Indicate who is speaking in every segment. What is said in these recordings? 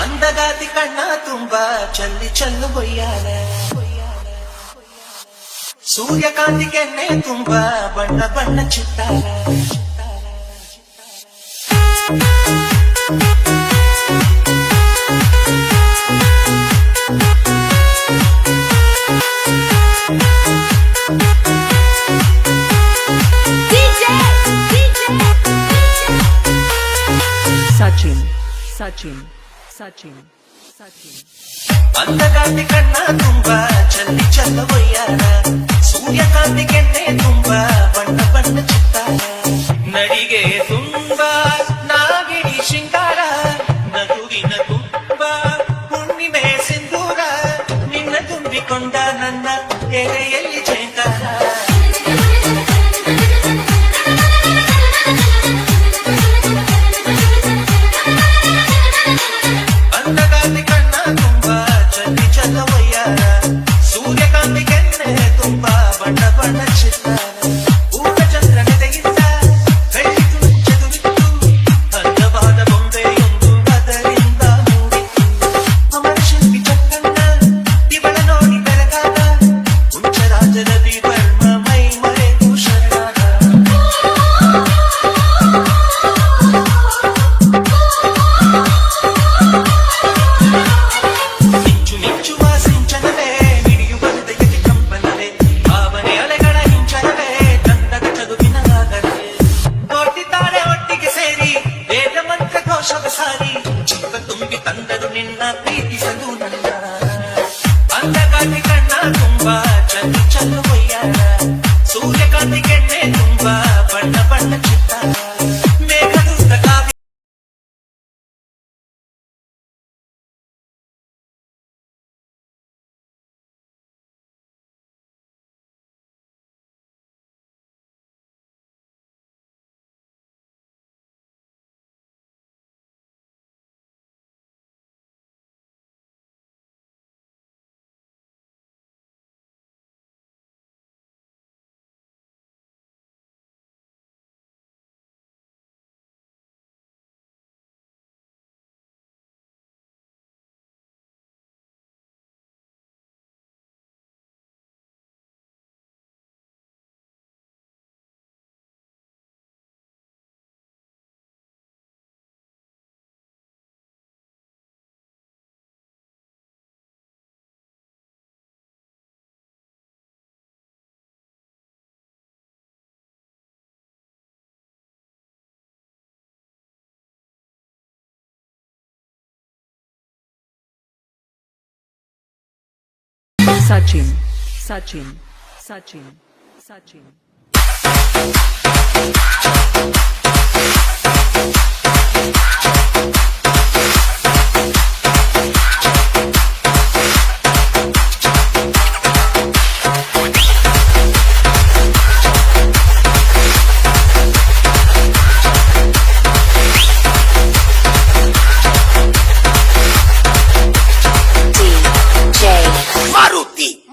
Speaker 1: ಅಂದಗಾತಿ ಕಣ್ಣ ತುಂಬ ಚಲ್ಲಿ ಚಲ್ಲು ಬೊಯ್ಯಾಲ ಸೂರ್ಯಕಾಂತಿ ಕೆನ್ನೆ ತುಂಬ ಬಣ್ಣ ಬಣ್ಣ ಚಿತ್ತಾಲ
Speaker 2: Sachin.
Speaker 1: ಅಂದಗಾತಿ ಕಣ್ಣ ತುಂಬ ಚಲ್ಲಿ ಚಲ್ಲ ಬೊಯ್ಯಾಲ ಸೂರ್ಯಕಾಂತಿ ಕೆನ್ನೆ ತುಂಬ ಬಣ್ಣ ಬಣ್ಣ ಚಿತ್ತಾಲ ನಡಿಗೆ ತುಂಬ ನಾಗಿಣಿ ಶೃಂಗಾರ ನಗುವಿನ ತುಂಬ ಹುಣ್ಣಿಮೆ ಸಿಂಧೂರ ನಿನ್ನ ತುಂಬಿಕೊಂಡ ನನ್ನ ಎಲೆಯಲ್ಲಿ ಜಯಂಕಾರ ಅಂದಗಾತಿ ಕಣ್ಣ ತುಂಬ ಚಲ್ಲಿ ಚಲ್ಲ ಬೊಯ್ಯಾಲ ಸೂರ್ಯಕಾಂತಿ ಕೆನ್ನೆ ತುಂಬ ಬಣ್ಣ ಬಣ್ಣ ಚಿತ್ತಾಲ ಜೀವ ತುಂಬಿ ತಂದರು ನಿನ್ನ ಪ್ರೀತಿಸಲು ನನ್ನ ಅಂದಗಾತಿ ಕಣ್ಣ ತುಂಬ ಚಲ್ಲು ಚಲ್ಲು ಬೊಯ್ಯಾಲ ಸೂರ್ಯಕಾಂತಿ ಕೆನ್ನೆ ತುಂಬ ಬಣ್ಣ ಬಣ್ಣ ಚಿತ್ತಾಲ ಮೇಘದೂತ ಕಾವ್ಯ
Speaker 2: Sachin.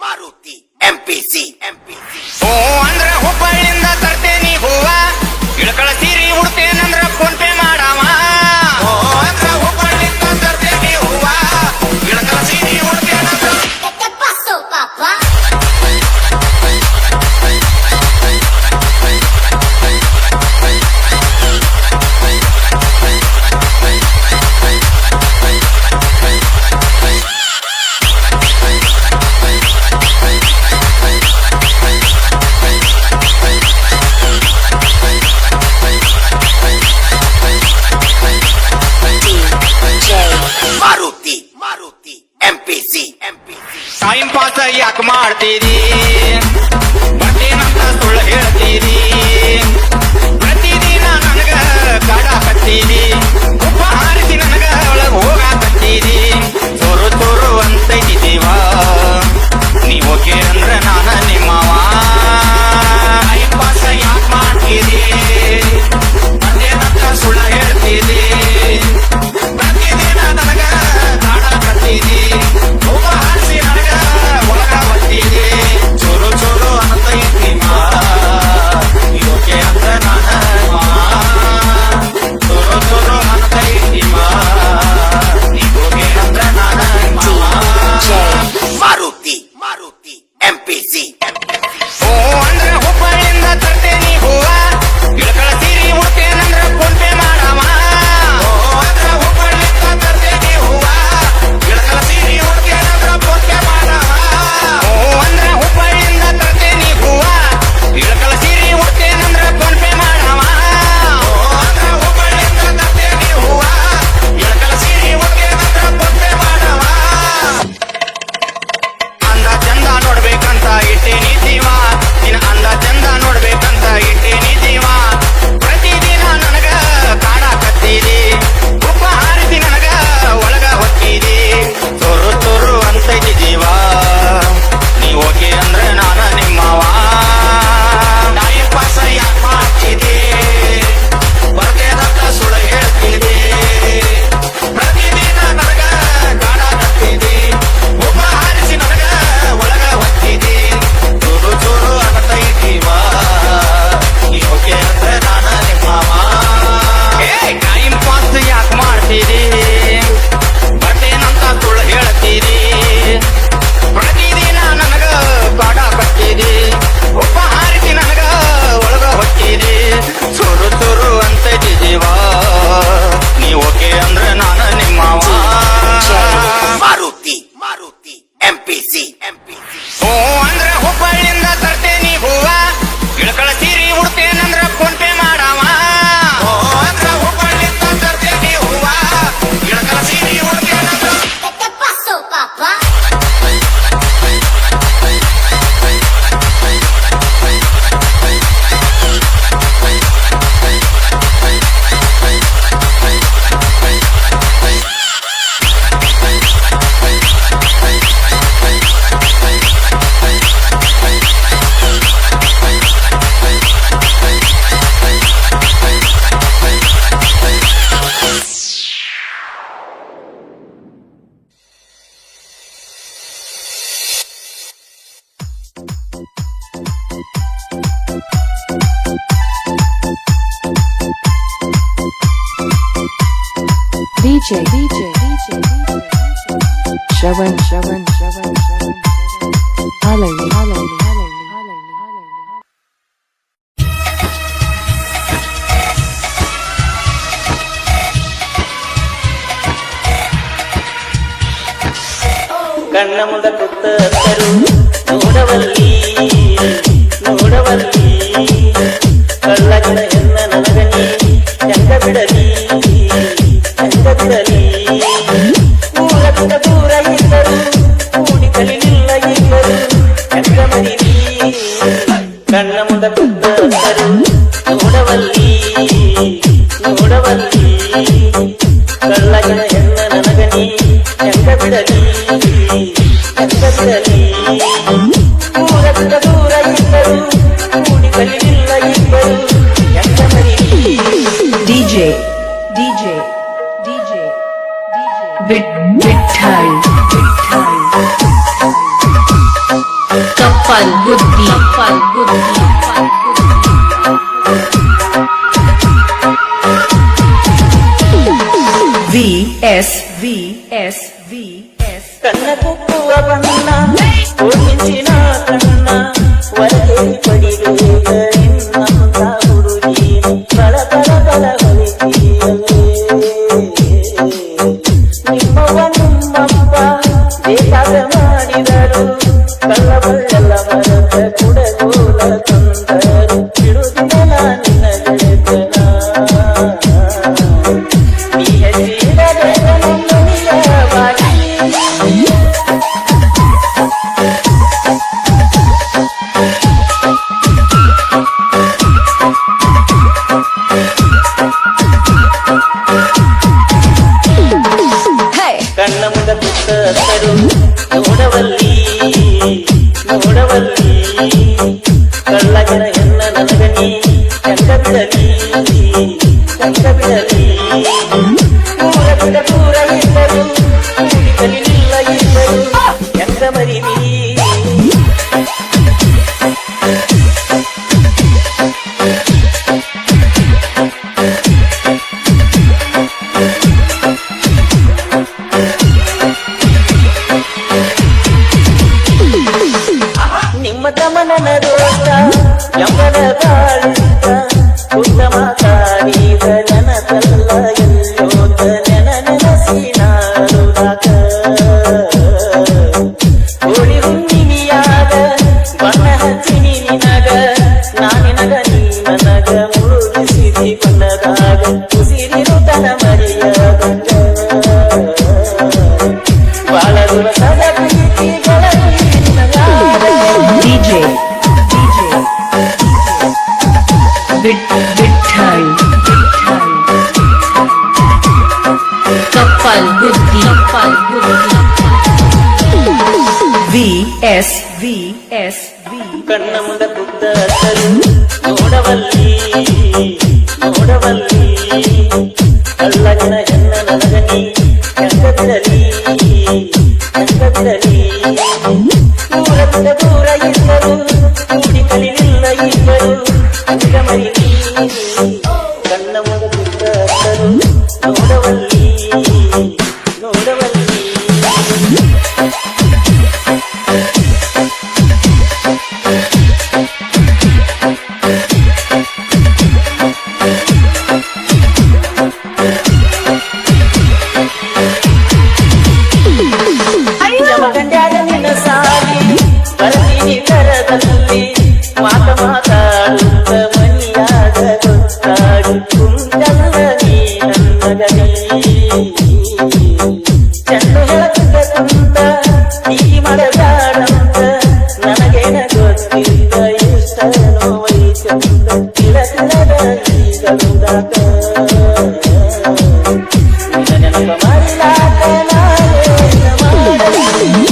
Speaker 1: ಮಾರುತಿ MPC
Speaker 3: ಓ ಅಂದ್ರ ಹುಬ್ಬಳ್ಳಿಯಿಂದ ತರ್ತೇನಿ ಹೂವ ಇಳಕಳ ಸೀರಿ ಉಡ್ತೇನಂದ್ರ ಫೋನ್ ಪೇ ಮಾಡವ ಓ ಅಂದ್ರ ಹುಬ್ಬಳ್ಳಿಯಿಂದ ತರ್ತೇನಿ ಹೂವ ಇಳಕಳ ಸೀರಿ ಉಡ್ತೇನಂದ್ರ
Speaker 1: ಮಾರುತಿ MPC
Speaker 3: ಟೈಮ್ ಪಾಸ್ ಯಾಕೆ ಮಾಡ್ತೀರಿ ಬರ್ತೇನಂತ ಸುಳ್ಳು ಹೇಳ್ತೀರಿ ಪ್ರತಿದಿನ ನನಗ ಕಾಡಾಕತ್ತೀರಿ ಒಬ್ಬ ಹಾರಿಸಿ ನನಗ ಒಳಗ ಹೋಗಾಕತ್ತೀರಿ ಚೋರು ಅಂತೈತಿ ದೇವ ನೀವು ಓಕೆ ಅಂದ್ರ ನಾನ ನಿಮ್ಮವ ಟೈಮ್ ಪಾಸ್ ಯಾಕೆ ಮಾಡ್ತೀರಿ ಬರ್ತೇನಂತ ಸುಳ್ಳು ಹೇಳ್ತೀರಿ ಪ್ರತಿದಿನ ನನಗ ಕಾಡಾಕತ್ತೀರಿ ಒಬ್ಬ ಹಾರಿಸಿ ನನಗ ಒಳಗ ಬರ್ತೀರಿ
Speaker 2: Shravan Halali
Speaker 4: ಕಣ್ಣ ಮುಂದ ಕೂತರು ನೋಡವಲ್ಲಿ ಕಳ್ಳಗಿನ ಹೆಣ್ಣ ನನಗನಿ ಚಂದ ಬಿಡಲಿ ಊರ ಬಿಡ ದೂರ ಇದ್ದರು ಕೂಡಿ ಕಲಿಲಿಲ್ಲ ಇದ್ದರು ಚಂದ ಮರಿಲಿ ಕಣ್ಣ ಮುಂದ ಕೂತರು ನೋಡವಲ್ಲಿ ಕಳ್ಳಗಿನ ಹೆಣ್ಣ ನನಗನಿ ಚಂದ ಬಿಡಲಿ ಊರ ಬಿಡ ದೂರ ಇದ್ದರು ಕೂಡಿ ಕಲಿಲಿಲ್ಲ ಇದ್ದರು ಚಂದ ಮರಿಲಿ
Speaker 2: DJ Vitthal Kappal Buddhi VS
Speaker 4: ಕಣ್ಣ ಕುಕ್ಕುವ ಬಣ್ಣ ಓಡಿಂಚಿನ ಕಣ್ಣ ವರದೇವಿ ಪಡಿಬೇಗ ನಿನ್ನಂತ ಹುಡುಗಿ ಬಳ ಹೊಲಿತೀಯಲೇ ನಿಮ್ಮವ್ವ ನಿಮ್ಮಪ್ಪ ಬೇಕಾದ ಮಾಡಿದರು ಕಳ್ಳಬಳ್ಳೆಲ್ಲ ಮರದ ಕುಡಗೋಲ ತಂದರು ಬಿಡುದಿಲ್ಲ ನಿನ್ನ ಗೆಳೆತನ ನೀ ಹೆಜ್ಜಿಡದೆ ನನ್ನನಿಯ ಬಾಗಿ ಕಣ್ಣ ಮುಂದ ಕೂತರು ನೋಡವಲ್ಲಿ ಕಳ್ಳಗಿನ ಹೆಣ್ಣ ನನಗನಿ ಚಂದ ಬಿಡಲಿ ಊರ ಬಿಡ ದೂರ ಇದ್ದರು ಕೂಡಿ ಕಲಿಲಿಲ್ಲ ಇದ್ದರು ಚಂದ ಮರಿಲಿ ನಿಮ್ಮ ತಮನನ ದೋಷ ಯಮನ ಬಾಳಿಂದ ಉತ್ತಮ ಕಾರಿದ ನನಗಲ್ಲ ಎಲ್ಲೋದ ನೆನಸಿ ನಾಡುವಾಗ ಹೋಳಿ ಹುಣ್ಣಿಮೆಯಾಗ ಬಣ್ಣ ಹಚ್ಚಿನಿ ನಿನಗ ನಾನಿನಗ ನೀ ನನಗ ಮುಳುಗಿಸಿದಿ ಬಣ್ಣದಾಗ ಉಸಿರಿರುತನ ಮರೆಯದಂಗ ಬಾಳ ದಿವಸದ ಪ್ರೀತಿ ಬೆಳಗಿ
Speaker 2: DJ Vitthal Kappal Buddhi VS
Speaker 4: ಕಣ್ಣ ಮುಂದ ಕೂತರು ನೋಡವಲ್ಲಿ ಕಳ್ಳಗಿನ ಹೆಣ್ಣ ನನಗನಿ ಚಂದ ಬಿಡಲಿ ಊರ ಬಿಡ ದೂರ ಇದ್ದರು ಕೂಡಿ ಕಲಿಲಿಲ್ಲ ಇದ್ದರು ಚಂದ ಮರಿಲಿ ಕಣ್ಣ ಮುಂದ ಕೂತರು ನೋಡವಲ್ಲಿ ಯಮಗಂಡ್ಯಾಗ ನಿನ್ನ ಸಾಲಿ ಬರ್ತೀನಿ ಕರದಲ್ಲಿ ಮಾತಾಡುತ್ತ ಮನಿಯಾಗ ಗೊತ್ತಾಡು ಕುಂತಲ್ಲ ನೀ ನನ್ನ ಗನಿ ಚೆಂಡು ಹೇಳಕ್ಕ ಕುಂತ ನೀ ಮಾಡಬೇಡಂತ ನನಗೇನ ಗೊತ್ತಿಲ್ಲ ಇಷ್ಟ ನೋವೈತಂತ ತಿಳದ ಈಗ ಗುಂದಾಕ ನೆನಪ ಮಾಡಿಲಾಕ ನಾನೇನ ಮಾಡಲಿ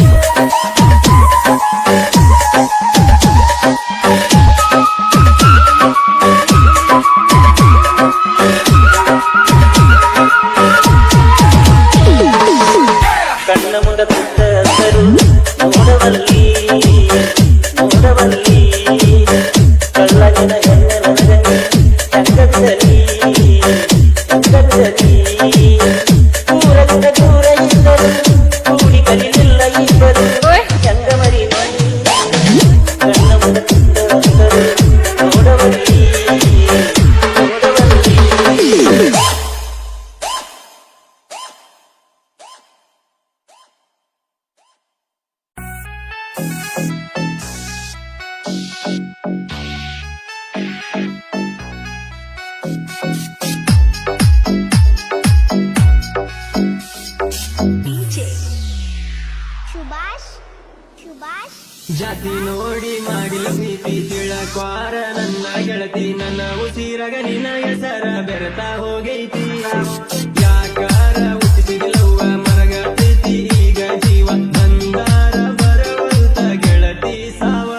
Speaker 4: ಕಣ್ಣ ಮುಂದ ಕೂತರು ನೋಡವಲ್ಲಿ ಕಳ್ಳಗಿನ ಹೆಣ್ಣ ನನಗನಿ ಚಂದ ಬಿಡಲಿ ಊರ
Speaker 5: ಜಾತಿ ನೋಡಿ ಮಾಡಿಲ್ಲ ಪ್ರೀತಿ ತಿಳಕ್ವಾರ ನನ್ನ ಗೆಳತಿ ನನ್ನ ಉಸಿರಗ ನಿನ್ನ ಹೆಸರ ಬೆರತಾ ಹೋಗೈತಿ ಯಾಕಾರ ಹುಟ್ಟಿಸಿದಿಲ್ಲವ್ವ ಮರಗ ಪ್ರೀತಿ ಈಗ ಜೀವ ಬಂದಾರ ಬರವಂತ ಗೆಳತಿ ಸಾವ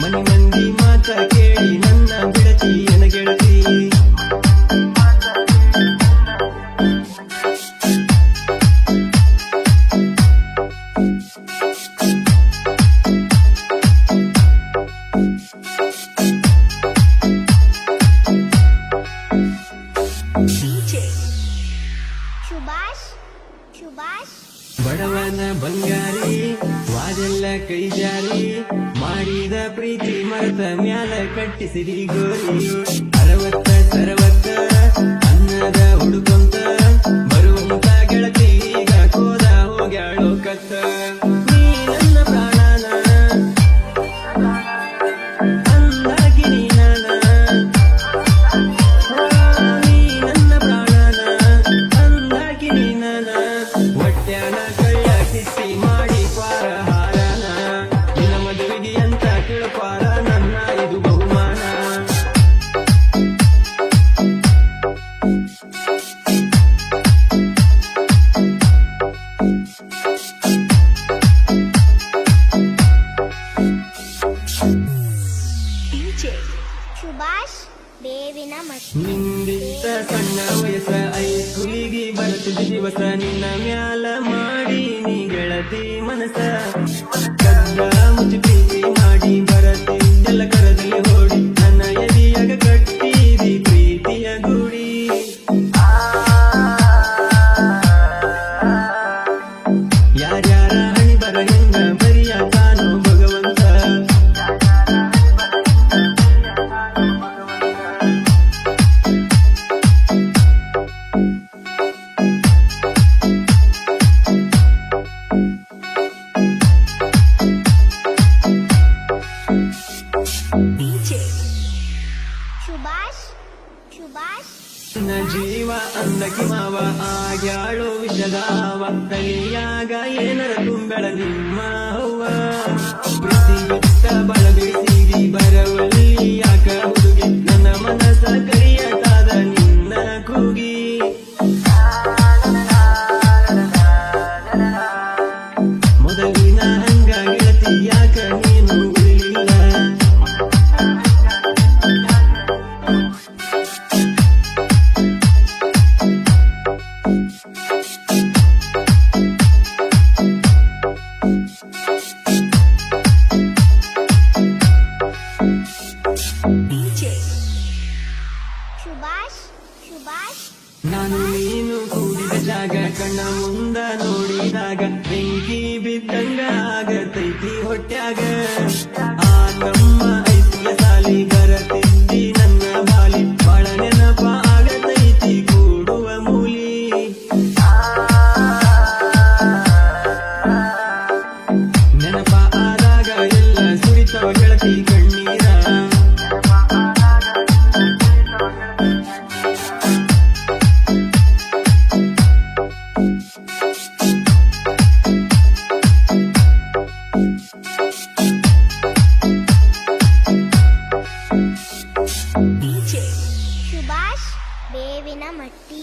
Speaker 5: ಮನಿ ಮಂದಿ ಮಾತ ಕೇಳಿ ನನ್ನ ಬಿಡತಿ ಎನ ಗೆಳತಿ ಬಡವನ ಬಂಗಾರಿ ವಾದೆಲ್ಲ ಕೈ ಜಾರಿ ಮಾಡಿದ ಪ್ರೀತಿ ಮರೆತ ಮ್ಯಾಲ ಕಟ್ಟಿಸಿರಿ ಗೋರಿ 60 ಅನ್ನದ ಹುಡುಕೊಂತ ಬರುವಂತ ಗೆಳತಿ ಈಗ ಕೋದ ಹೋಗ್ಯಾಳೋ ಕತ್ತ ನೀ ನನ್ನ ಪ್ರಾಣನ ಅಂದಾಗಿ ನೀನನ ನೀ ನನ್ನ ಪ್ರಾಣನ ಅಂದಾಗಿ ನೀನನ ಹೊಟ್ಯಾನ ಕಳ್ಳ ಕಿತ್ತಿ ಮಾಡಿ ಪಾರ ಹಾರನ ನಿನ್ನ ಮದುವೆಗೆ ಅಂತ ತಿಳ್ಪಾರ ನನ್ನ ಇದು ಬಹುಮಾನ
Speaker 6: ಸುಭಾಷ್ ಬೇವಿನ ಮಟ್ಟಿ
Speaker 5: ನಿಂದಿತ್ತ ಸಣ್ಣ ವಯಸ್ಸ ಐಸ್ಕೂಲಿಗೆ ಬರ್ತಿದ್ದ ದಿವಸ ನಿನ್ನ ಮ್ಯಾಲ ಮಾಡಿ ನೀ ಗೆಳತಿ ಮನಸ ಕದ್ದ ಮುಚ್ಚಿ ಪ್ರೀತಿ ಮಾಡಿ ಬರತಿದ್ದೆಲ್ಲ ಕರದಲ್ಲಿ ಹೋಡಿ ನನ್ನ ಎದಿಯಾಗ ಕಟ್ಟಿದಿ ಪ್ರೀತಿಯ ಗುಡಿ ಯಾರ್ಯಾರ ಹಣಿ ಬರ ಹೆಂಗ ಬರಿಯ ತಾನು ಭಗವಂತ
Speaker 6: ಸುಭಾಷ್
Speaker 5: ನನ್ನ ಜೀವ ಅಂದಕಿ ಮಾವ ಆಗ್ಯಾಳೋ ವಿಷದಾವ ಕೈಯಾಗ ಏನರ ತುಂಬೆಳ ನಿಮ್ಮ ಹವ್ವ ಪ್ರೀತಿ ಬಿಟ್ಟ ಬಳ ಬಿಡಿಸಿಗಿ ಬರವಲ್ಲಿ ಯಾಕ ಹುಡುಗಿ ನನ್ನ ಮನಸ ಕರಿಯಕಾದ ನಿನ್ನ ಕೂಗಿ ಮೊದಲಿನ ಹಂಗ ಗೆಳತಿ ಯಾಕ ನೀನು ಉಳಿಲಿಲ್ಲ
Speaker 6: ಸುಭಾಷ್
Speaker 5: ನಾನು ನೀನು ಕೂಡಿದ ಜಾಗ ಕಣ್ಣ ಮುಂದ ನೋಡಿದಾಗ ಬೆಂಕಿ ಬಿದ್ದಂಗ ಆಗತೈತಿ ಹೊಟ್ಯಾಗ ಆ ನಮ್ಮ ಐಸ್ಕೂಲ ಸಾಲಿ ಬರತಿದ್ದಿ ನನ್ನ ಬಾಲಿ ಬಾಳ ನೆನಪ ಆಗತೈತಿ ಕೂಡುವ ಮೂಲಿ ನೆನಪ ಆದಾಗ ಎಲ್ಲ ಸುರಿತವ ಗೆಳತಿ ಕಣ್ಣೀರ
Speaker 6: ಸುಭಾಷ್ ಬೇವಿನ ಮಟ್ಟಿ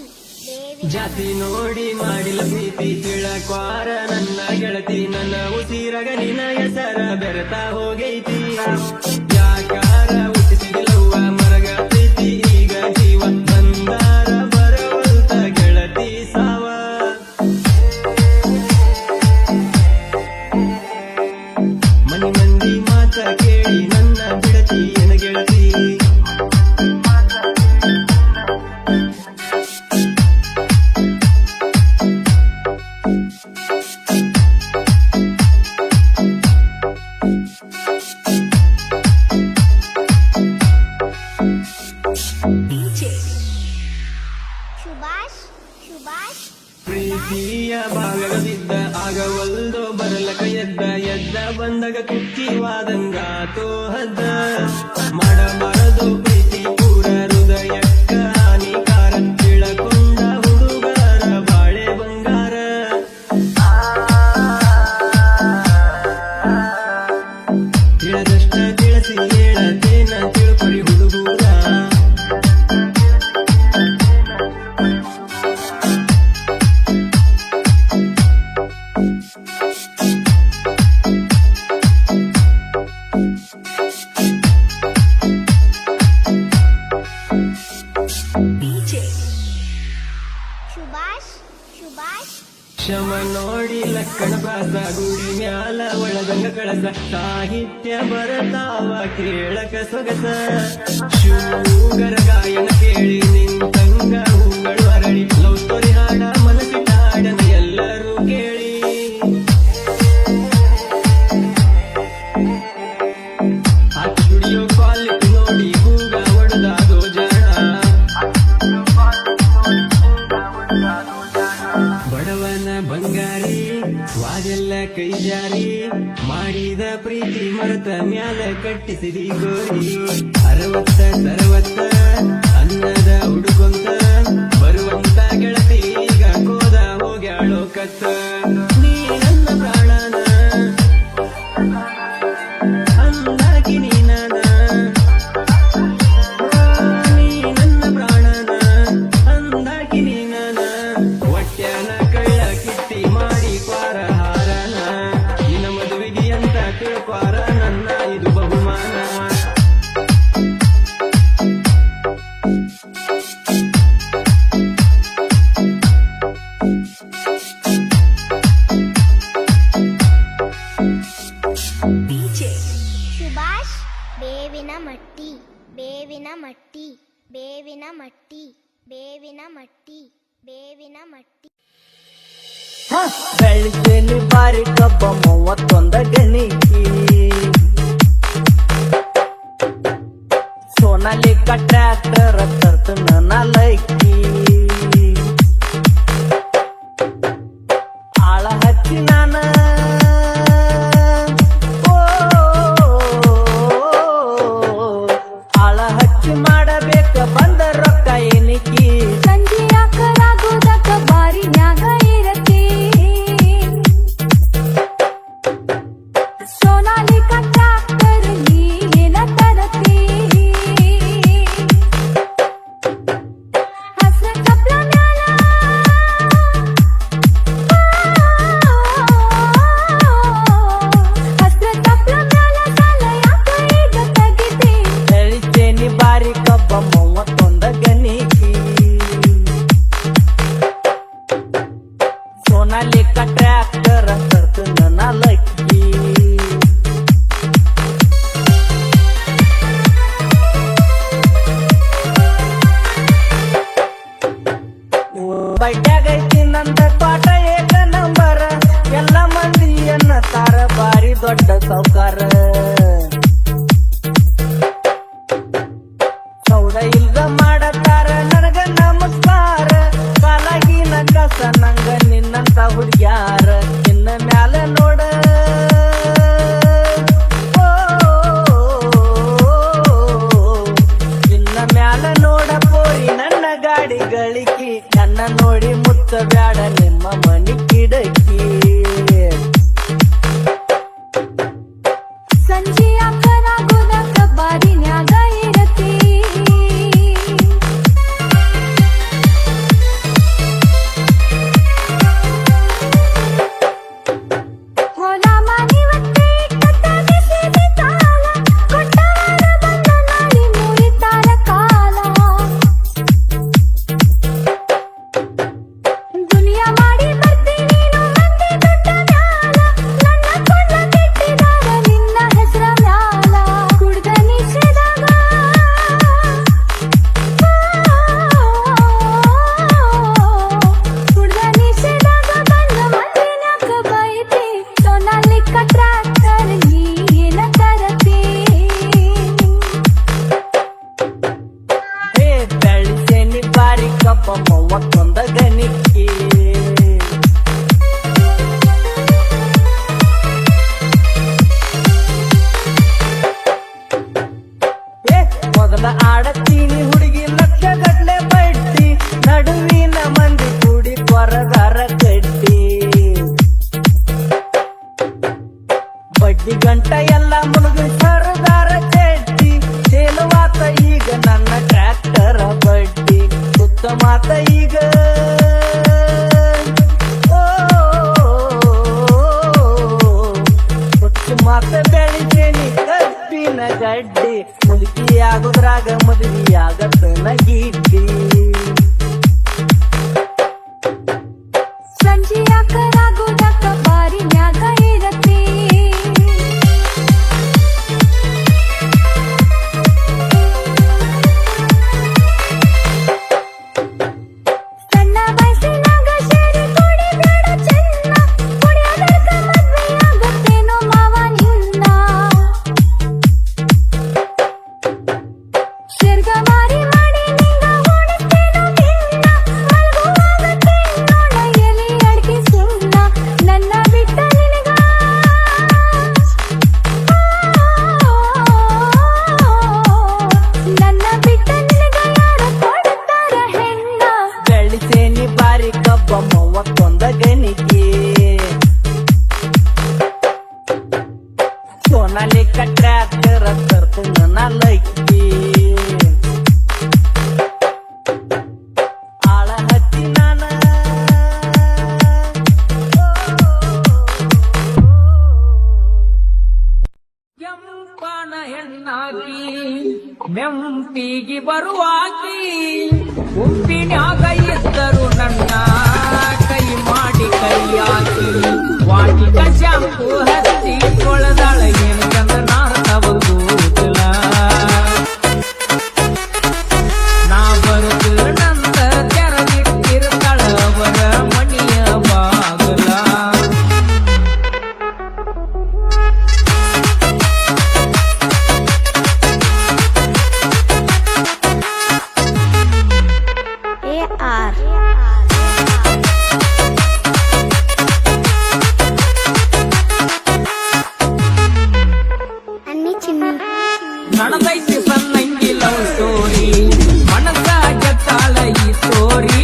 Speaker 5: ಜಾತಿ ನೋಡಿ ಮಾಡಿಲ್ಲ ಪ್ರೀತಿ ತಿಳಕ್ವಾರ ನನ್ನ ಗೆಳತಿ ನನ್ನ ಉಸಿರಗ ನಿನ್ನ ಹೆಸರ ಬೆರತಾ ಹೋಗೈತಿ ಯಾಕಾರ ಹುಟ್ಟಿಸಿದಿಲ್ಲವ್ವ ಮರಗ ಪ್ರೀತಿ ಈಗ ಜೀವ ಬಂದಾರ ಬರವಂತ ಗೆಳತಿ ಸಾವ ಮನಿ ಮಂದಿ ಮಾತ ಕೇಳಿ ನನ್ನ ಬಿಡತಿ ಎನ ಗೆಳತಿ ಗೆಳತಿ ಹೇಳತೇನ ತಿಳ್ಕೊರಿ ಹುಡುಗೂರ
Speaker 6: ಸುಭಾಷ್ ಸುಭಾಷ್
Speaker 5: ಶಮ ನೋಡಿ ಲಕ್ಕಣ ಪ್ರಾಸ ಗುಡಿ ಮ್ಯಾಲ ಒಳದಂಗ ಕಳಸ ಸಾಹಿತ್ಯ ಬರತಾವ ಕೇಳಕ ಸೊಗಸ ಶೂಗರ ಗಾಯನ ಕೇಳಿ ನಿಂತಂಗ ಹೂಗಳು ಅರಳಿ ಲವ್ ಸ್ಟೋರಿ ಹಾಡ ಮನಸ್ಸಿಟ್ಟಾಡನ ಎಲ್ಲರೂ ಕೇಳಿ ಆ ಸ್ಟುಡಿಯೋ ಕ್ವಾಲಿಟಿ ನೋಡಿ ಹೂಗ ಹೊಡೆದಾದೋ ಜಾಣ ಬಡವನ ಬಂಗಾರಿ ವಾದೆಲ್ಲ ಕೈ ಜಾರಿ ಮಾಡಿದ ಪ್ರೀತಿ ಮರೆತ ಮ್ಯಾಲ ಕಟ್ಟಿಸಿದಿ ಗೋರಿ 60 ಅನ್ನದ ಹುಡುಕೊಂತ ಬರುವಂತ ಗೆಳತಿ ಈಗ ಕೋದ ಹೋಗ್ಯಾಳೋ ಕತ್ತ ನೀ ನನ್ನ ಪ್ರಾಣನ ಅಂದಾಗಿ ನೀನನ ನೀ ನನ್ನ ಪ್ರಾಣನ ಅಂದಾಗಿ ನೀನನ ಹೊಟ್ಯಾನ ಕಳ್ಳ ಕಿತ್ತಿ ಮಾಡಿ ಕ್ವಾರ ಹಾರನ ನಿನ್ನ ಮದುವೆಗೆ ಅಂತ ತಿಳ್ಕ್ವಾರ ನನ್ನ ಇದು ಬಹುಮಾನ
Speaker 6: ಸುಭಾಷ್ ಬೇವಿನ ಮಟ್ಟಿ ಬೇವಿನ ಮಟ್ಟಿ ಬೇವಿನ ಮಟ್ಟಿ ಬೇವಿನ ಮಟ್ಟಿ ಬೇವಿನ ಮಟ್ಟಿ
Speaker 4: ಬೆಳಿಗ್ಗೆಲಿ ಬಾರಿ ಕಬ್ಬ 31 ಗಣಿಕಿ ಸೋನಾಲಿಕ ಟ್ರ್ಯಾಕ್ಟರ್ ತರ್ತನ ನಾಲೈಕಿ ಆಳ ಹಚ್ಚಿ ನಾನ ಆಳ ಹಚ್ಚಿ ಮಾಡಬೇಕ ಬಂದ ರೊಕ್ಕ ಎನಿಕಿ
Speaker 2: ಸಂಜೆ ಆಕರಾಗೋದಕ್ಕ ಬಾರಿ ನ್ಯಾಗ ಇರತಿ ಸೋನಾಲಿಕ ಟ್ರ್ಯಾಕ್ಟರ್ ನೀನ ತರತಿ ಹಸ್ರ ಕಪ್ಲ ಮ್ಯಾಲ ಹಸ್ರ ಕಪ್ಲ ಮ್ಯಾಲ ಸಾಲ ಯಾಕ ಈಗ ತೆಗಿತಿ
Speaker 4: ಬೆಳಿಗ್ಗೆನಿ ಬಾರಿ ಕಬ್ಬ 31 ಗಣಿಕಿ ಸೋನಾಲಿಕ ಟ್ರ್ಯಾಕ್ಟರ್ ತರ್ತನ ನಾಲಕ್ಕಿ ಬಡ್ಯಾಗೈತಿ ನಂದ ಪಾಠ ಏಕ ನಂಬರ ಎಲ್ಲ ಮಂದಿಯನ್ನ ತಾರ ಬಾರಿ ದೊಡ್ಡ ಸೌಕಾರ ಸೌದ ಇಲ್ದ ಮಾಡತಾರ ನನಗ ನಮಸ್ಕಾರ ಕಾಲಾಗಿನ ಕಸ ನಂಗ ನಿನ್ನಂತ ಹುಡ್ಗ್ಯಾರ ನಿನ್ನ ಮ್ಯಾಲ ನೋಡ ನಿನ್ನ ಮ್ಯಾಲ ನೋಡ ಪೋರಿ ನನ್ನ ಗಾಡಿ ಗಳಿಕಿ ನನ್ನ ನೋಡಿ ಮುತ್ತ ಬ್ಯಾಡ ನಿಮ್ಮ ಮನಿ ಕಿಡಕಿ
Speaker 2: ಸಂಜೆ ಆಕರಾಗೋದಕ್ಕ ಬಾರಿ ನ್ಯಾಗ ಇರತಿ ಹೊಲ ಮನಿ ಒತ್ತೆ ಕತ್ತರಿಸಿದ ತಾಳ ಕೊಟ್ಟವರ ಬಂದ ನಾಳಿ ಮುರಿತಾರ ಕಾಲ ದುನಿಯಾ ಮಾಡಿ ಬರ್ತೀನಿ ನೀನು ಮಂದಿ ದೊಡ್ಡ ಮ್ಯಾಲ ನನ್ನ ಕೊಂಡ ಕೆಟ್ಟಿದಾಗ ನಿನ್ನ ಹೆಸರ ಮ್ಯಾಲ ಕುಡ್ದ ನಿಷೇಧಾಗ ಕುಡ್ದ ನಿಷೇಧಾಗ ಬಂದ ಮಂದಿನ್ಯಾಕ ಬೈತಿ ಸೋನಾಲಿಕ ಟ್ರ್ಯಾಕ್ಟರ್ ನೀನ ತರತಿ
Speaker 4: ಹೇ ಬೆಳಿಗ್ಗೆನಿ ಬಾರಿ ಕಬ್ಬ 31 ಗಣಿಕಿ ಮೊದಲ ಆಡತೀನಿ ಹುಡುಗಿ ಲಕ್ಷ ಗಟ್ಲೆ ಬಡ್ಡಿ ನಡುವಿನ ಮಂದಿ ಕೂಡಿ ಕೊರದಾರ ಕಡ್ಡಿ ಬಡ್ಡಿ ಗಂಟ ಎಲ್ಲ ಮುಳುಗಿ ಸರದಾರ ಬ್ಯಾಡಿ ಮುದುಕಿ ಆಗುದ್ರಾಗ ಮದುವೆ ಆಗತ್ತನ ಗೀಟಿ
Speaker 2: ಸಂಜೆ ಆಕರಾಗೋದಕ್ಕ ಬಾರಿ ನ್ಯಾಗ ಇರತಿ ಸಣ್ಣ ವಯಸ್ಸಿನಾಗ ಸೇರಿ ಕುಡಿಬೇಡ ಚೆನ್ನ ಕುಡಿಯೋದಕ್ಕ ಮದ್ವೆ ಆಗತ್ತೇನೋ ಮಾವ ನಿನ್ನ ಶೇರ್ಗವಾರಿ ಮಾಡಿ ನಿಂಗ ಓಡಿಸ್ತೇನೋ ನಿನ್ನ ಮಲ್ಗುವಾಗ ತಿನ್ನೋಣ ಎಲಿ ಅಡ್ಗೆ ಸುಣ್ಣ ನನ್ನ ಬಿಟ್ಟ ನಿನಗ ನನ್ನ ಬಿಟ್ಟ ನಿನಗ ಯಾರು ಕೊಡ್ತಾರ ಹೆಣ್ಣ
Speaker 4: ಬೆಳಿಸೇನಿ ಬಾರಿ ಕಬ್ಬ ಮೂವತ್ತೊಂದ ಗಣಿಗೆ ಸೋನಾಲಿ ಕಟ್ಟ್ಯಾಕರ ತರ್ತನ ನಲಕ್ಕಿ ಆಳ ಹತ್ತಿ ನಾನ
Speaker 7: ಕೆಂಪನ ಹೆಣ್ಣಾಕಿ ನೆಂಪಿಗೆ ಬರುವಾಕಿ ಉಪ್ಪಿನ್ಯಾಗ ಇದ್ದರು ನನ್ನ ಕೈ ಮಾಡಿ ಕೈಯಾಕಿ ವಾಟಿಕ ಶಾಂಪು ಹಚ್ಚಿ ಕೊಳದಾಳ ಏನು ಚಂದ ನಾರ್ತವಲ್ಲ ನಾ ಬರುದು ನಂತ ತೆರದಿಟ್ಟಿರ್ತಾಳ ಅವರ ಮಣಿಯ ಬಾಗಲ
Speaker 6: AR ಅನ್ನಿ ಚಿನ್ನು
Speaker 7: ನಡೆದೈತಿ ಸಣ್ಣಂಗಿ ಲವ್ ಸ್ಟೋರಿ ಮನಸ್ಸಾಗ ತಾಳ ಈ ಸ್ಟೋರಿ